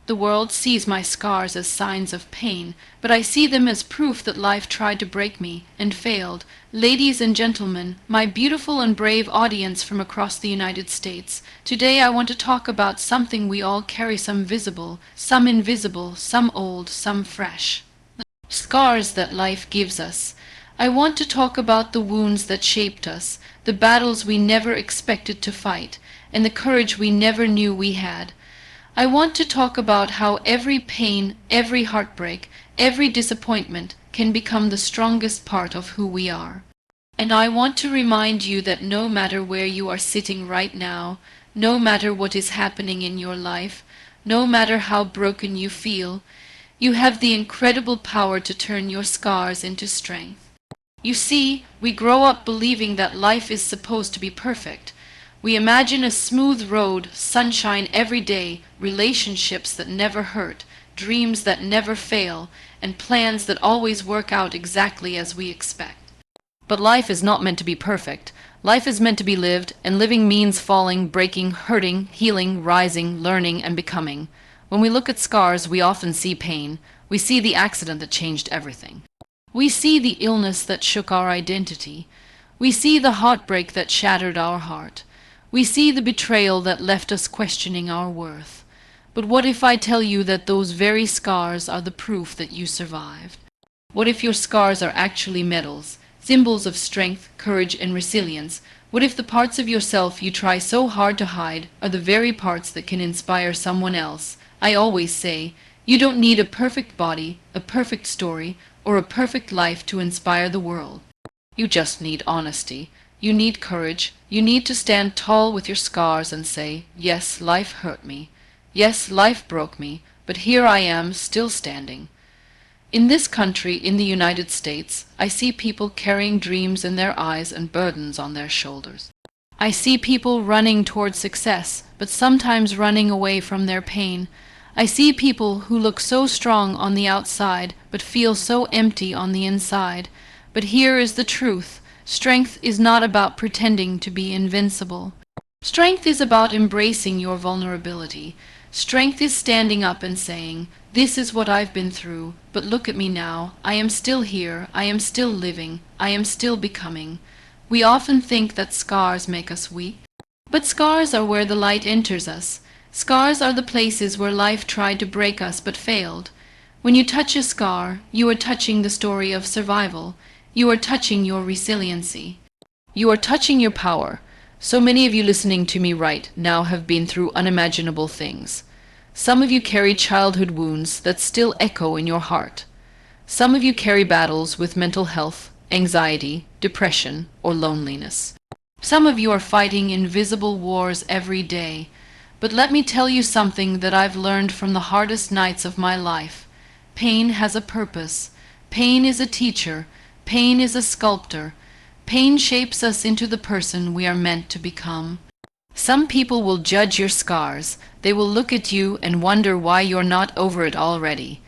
The world sees my scars as signs of pain, but I see them as proof that life tried to break me, and failed. Ladies and gentlemen, my beautiful and brave audience from across the United States, today I want to talk about something we all carry, some visible, some invisible, some old, some fresh. Scars that life gives us. I want to talk about the wounds that shaped us, the battles we never expected to fight, and the courage we never knew we had. I want to talk about how every pain, every heartbreak, every disappointment can become the strongest part of who we are. And I want to remind you that no matter where you are sitting right now, no matter what is happening in your life, no matter how broken you feel, you have the incredible power to turn your scars into strength. You see, we grow up believing that life is supposed to be perfect. We imagine a smooth road, sunshine every day, relationships that never hurt, dreams that never fail, and plans that always work out exactly as we expect. But life is not meant to be perfect. Life is meant to be lived, and living means falling, breaking, hurting, healing, rising, learning, and becoming. When we look at scars, we often see pain. We see the accident that changed everything. We see the illness that shook our identity. We see the heartbreak that shattered our heart. We see the betrayal that left us questioning our worth. But what if I tell you that those very scars are the proof that you survived? What if your scars are actually medals, symbols of strength, courage, and resilience? What if the parts of yourself you try so hard to hide are the very parts that can inspire someone else? I always say, you don't need a perfect body, a perfect story, or a perfect life to inspire the world. You just need honesty. You need courage. You need to stand tall with your scars and say, yes, life hurt me. Yes, life broke me, but here I am, still standing. In this country, in the United States, I see people carrying dreams in their eyes and burdens on their shoulders. I see people running toward success, but sometimes running away from their pain. I see people who look so strong on the outside, but feel so empty on the inside. But here is the truth. Strength is not about pretending to be invincible. Strength is about embracing your vulnerability. Strength is standing up and saying, this is what I've been through, but look at me now. I am still here. I am still living. I am still becoming. We often think that scars make us weak, but scars are where the light enters us. Scars are the places where life tried to break us but failed. When you touch a scar, you are touching the story of survival. You are touching your resiliency. You are touching your power. So many of you listening to me right now have been through unimaginable things. Some of you carry childhood wounds that still echo in your heart. Some of you carry battles with mental health, anxiety, depression, or loneliness. Some of you are fighting invisible wars every day. But let me tell you something that I've learned from the hardest nights of my life. Pain has a purpose. Pain is a teacher. Pain is a sculptor. Pain shapes us into the person we are meant to become. Some people will judge your scars. They will look at you and wonder why you're not over it already.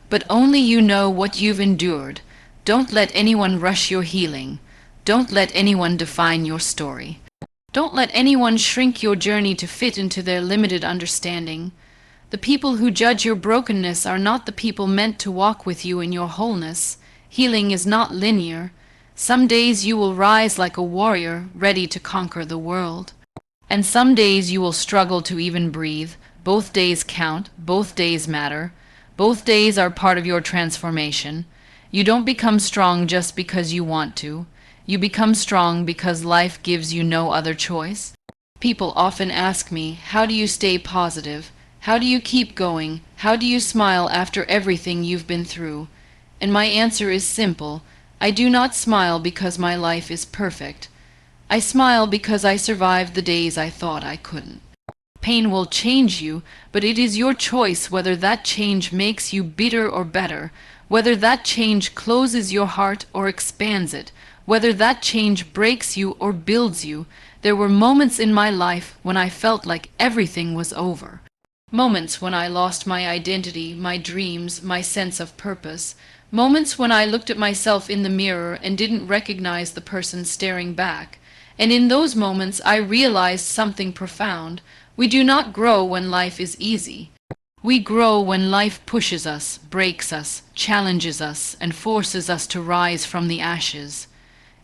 But only you know what you've endured. Don't let anyone rush your healing. Don't let anyone define your story. Don't let anyone shrink your journey to fit into their limited understanding. The people who judge your brokenness are not the people meant to walk with you in your wholeness. Healing is not linear. Some days you will rise like a warrior, ready to conquer the world. And some days you will struggle to even breathe. Both days count. Both days matter. Both days are part of your transformation. You don't become strong just because you want to. You become strong because life gives you no other choice. People often ask me, how do you stay positive? How do you keep going? How do you smile after everything you've been through? And my answer is simple. I do not smile because my life is perfect. I smile because I survived the days I thought I couldn't. Pain will change you, but it is your choice whether that change makes you bitter or better, whether that change closes your heart or expands it, whether that change breaks you or builds you. There were moments in my life when I felt like everything was over. Moments when I lost my identity, my dreams, my sense of purpose. Moments when I looked at myself in the mirror and didn't recognize the person staring back. And in those moments I realized something profound. We do not grow when life is easy. We grow when life pushes us, breaks us, challenges us, and forces us to rise from the ashes.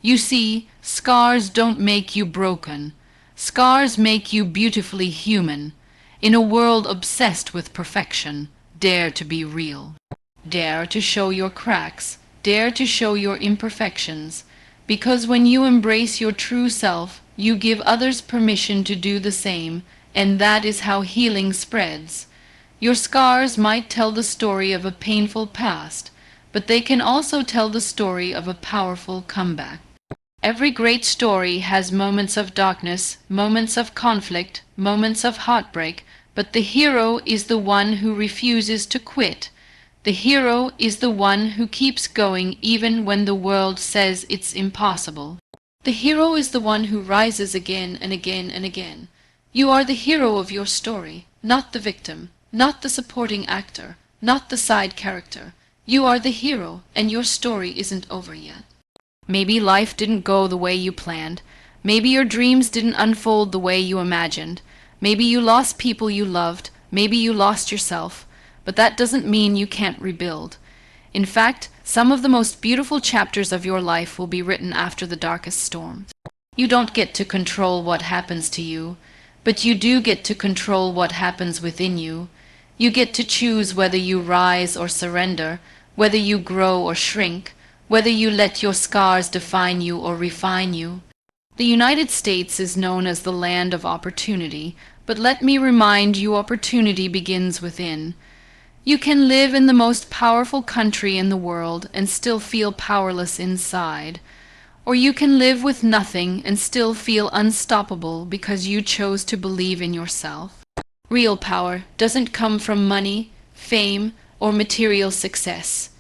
You see, scars don't make you broken. Scars make you beautifully human. In a world obsessed with perfection, dare to be real. Dare to show your cracks. Dare to show your imperfections. Because when you embrace your true self, you give others permission to do the same, and that is how healing spreads. Your scars might tell the story of a painful past, but they can also tell the story of a powerful comeback. Every great story has moments of darkness, moments of conflict, moments of heartbreak, but the hero is the one who refuses to quit. The hero is the one who keeps going even when the world says it's impossible. The hero is the one who rises again and again and again. You are the hero of your story, not the victim, not the supporting actor, not the side character. You are the hero, and your story isn't over yet. Maybe life didn't go the way you planned. Maybe your dreams didn't unfold the way you imagined. Maybe you lost people you loved. Maybe you lost yourself. But that doesn't mean you can't rebuild. In fact, some of the most beautiful chapters of your life will be written after the darkest storm. You don't get to control what happens to you, but you do get to control what happens within you. You get to choose whether you rise or surrender, whether you grow or shrink, whether you let your scars define you or refine you. The United States is known as the land of opportunity, but let me remind you, opportunity begins within. You can live in the most powerful country in the world and still feel powerless inside. Or you can live with nothing and still feel unstoppable because you chose to believe in yourself. Real power doesn't come from money, fame, or material success.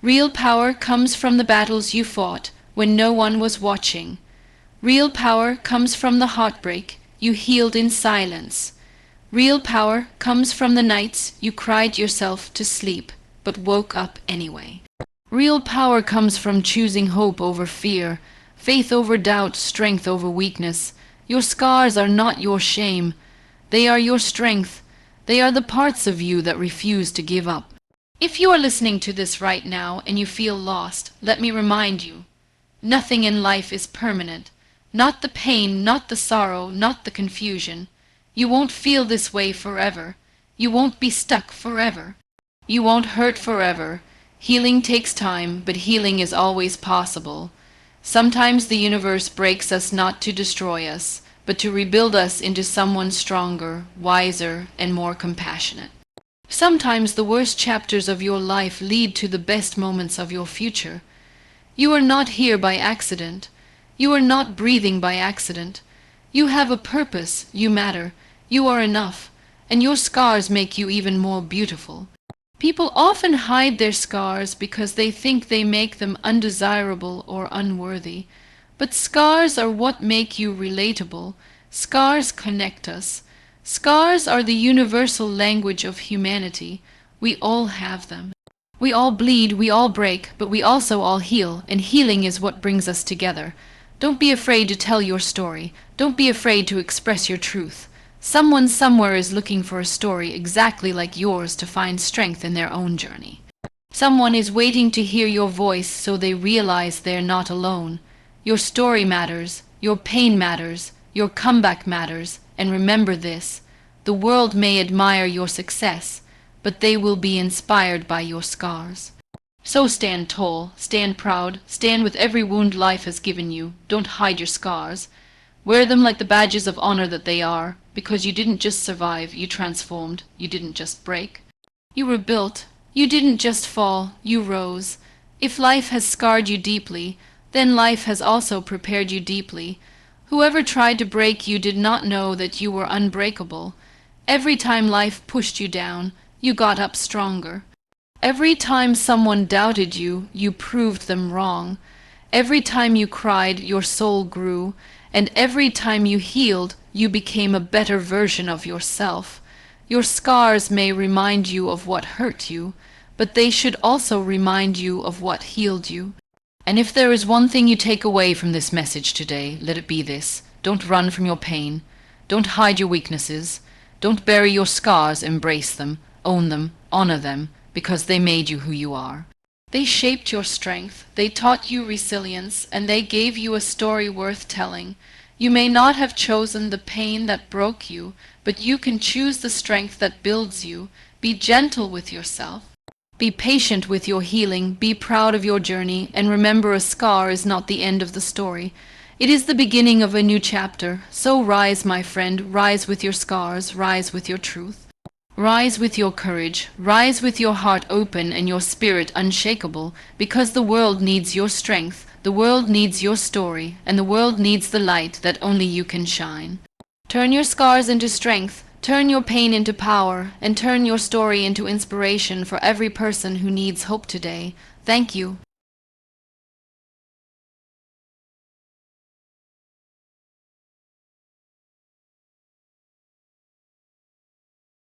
Real power comes from the battles you fought when no one was watching. Real power comes from the heartbreak you healed in silence. Real power comes from the nights you cried yourself to sleep but woke up anyway. Real power comes from choosing hope over fear, faith over doubt, strength over weakness. Your scars are not your shame. They are your strength. They are the parts of you that refuse to give up. If you are listening to this right now and you feel lost, let me remind you, nothing in life is permanent. Not the pain, not the sorrow, not the confusion. You won't feel this way forever. You won't be stuck forever. You won't hurt forever. Healing takes time, but healing is always possible. Sometimes the universe breaks us not to destroy us, but to rebuild us into someone stronger, wiser, and more compassionate. Sometimes the worst chapters of your life lead to the best moments of your future. You are not here by accident. You are not breathing by accident. You have a purpose, you matter, you are enough, and your scars make you even more beautiful. People often hide their scars because they think they make them undesirable or unworthy. But scars are what make you relatable. Scars connect us. Scars are the universal language of humanity. We all have them. We all bleed, we all break, but we also all heal, and healing is what brings us together. Don't be afraid to tell your story. Don't be afraid to express your truth. Someone somewhere is looking for a story exactly like yours to find strength in their own journey. Someone is waiting to hear your voice so they realize they're not alone. Your story matters, your pain matters, your comeback matters, and remember this, the world may admire your success, but they will be inspired by your scars. So stand tall, stand proud, stand with every wound life has given you. Don't hide your scars. Wear them like the badges of honor that they are, because you didn't just survive, you transformed, you didn't just break. You were built, you didn't just fall, you rose. If life has scarred you deeply, then life has also prepared you deeply. Whoever tried to break you did not know that you were unbreakable. Every time life pushed you down, you got up stronger. Every time someone doubted you, you proved them wrong. Every time you cried, your soul grew, and every time you healed, you became a better version of yourself. Your scars may remind you of what hurt you, but they should also remind you of what healed you. And if there is one thing you take away from this message today, let it be this. Don't run from your pain. Don't hide your weaknesses. Don't bury your scars, embrace them. Own them, honor them, because they made you who you are. They shaped your strength, they taught you resilience, and they gave you a story worth telling. You may not have chosen the pain that broke you, but you can choose the strength that builds you. Be gentle with yourself. Be patient with your healing, be proud of your journey, and remember a scar is not the end of the story. It is the beginning of a new chapter. So rise, my friend, rise with your scars, rise with your truth. Rise with your courage, rise with your heart open and your spirit unshakable, because the world needs your strength, the world needs your story, and the world needs the light that only you can shine. Turn your scars into strength, turn your pain into power, and turn your story into inspiration for every person who needs hope today. Thank you.